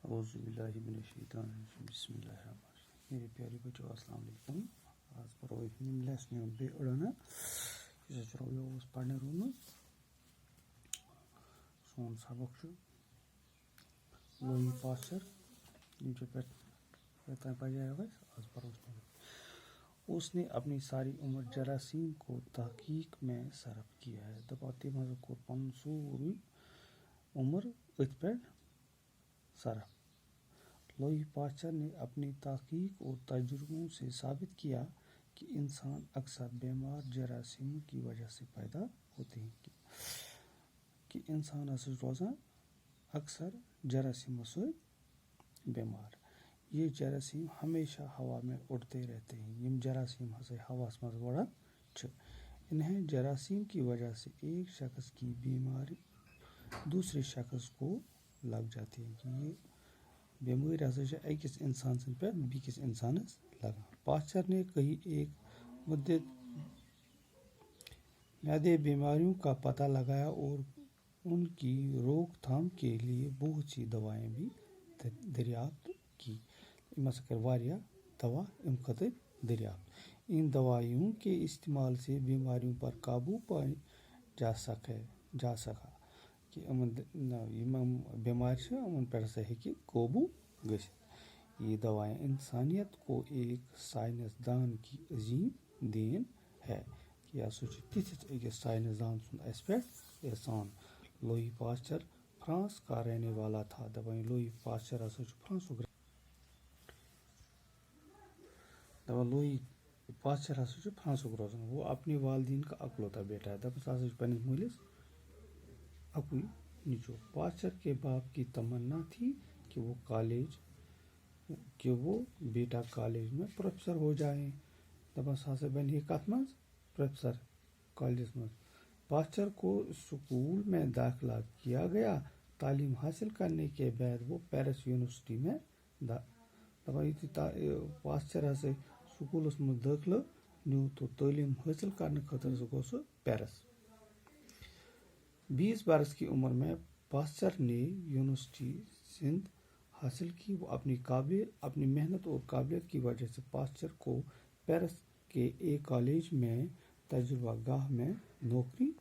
اعوذ باللہ من الشیطان الرجیم بسم اللہ الرحمن الرحیم میرے پیارے بچوں السلام علیکم آج پرو نیم لیسن بے اڑنا اس چرو اس پڑھنے روم سون سبق لوہی پاسچر جو پتہ پڑھا ہے آج پرو اس نے اپنی ساری عمر جراثیم کو تحقیق میں صرف کیا ہے دپاتے مزہ کو پن سوری عمر ات پہ صرف لوئی پاسچر نے اپنی تحقیق اور تجربوں سے ثابت کیا کہ انسان اکثر بیمار جراثیموں کی وجہ سے پیدا ہوتے ہیں کہ انسان روزان اکثر جراثیموں سے بیمار یہ جراثیم ہمیشہ ہوا میں اڑتے رہتے ہیں یم جراثیم ہوا مز وڑان انہیں جراثیم کی وجہ سے ایک شخص کی بیماری دوسرے شخص کو لگ جاتی ہے کہ یہ بیماری اکس انسان سن پہ بیکس انسانس لگان پاسچر نے کئی ایک مدت معدے بیماریوں کا پتہ لگایا اور ان کی روک تھام کے لیے بہت سی دوائیں بھی دریافت کی واریاہ دوا ام خاطر دریافت ان دوائیوں کے استعمال سے بیماریوں پر قابو پائے جا سکا کہ بیمار ان پہ قابو گھت یہ دوائیں انسانیت کو ایک سائنس دان کی عظیم دین ہے کہ تھس اکس سائنس دان سن اس پہ احسان لوئی پاسچر فرانس کا رہنے والا تھا دپان لوئی پاسچر فرانسک روزان وہ اپنے والدین کا اکلوتا بیٹا ہے دپان پنس مالس اکوئی نیچو پاسچر کے باپ کی تمنا تھی کہ وہ بیٹا کالج میں پروفیسر ہو جائیں دپان بن کت مز پروفیسر کالجس مز پاسچر کو اسکول میں داخلہ کیا گیا تعلیم حاصل کرنے کے بعد وہ پیرس یونیورسٹی میں پاسچر سکولس مز داخلہ نیو تو تعلیم حاصل کرنے خاطر گو پیرس 20 برس کی عمر میں پاسچر نے یونیورسٹی سند حاصل کی وہ اپنی محنت اور قابلیت کی وجہ سے پاسچر کو پیرس کے ایک کالج میں تجربہ گاہ میں نوکری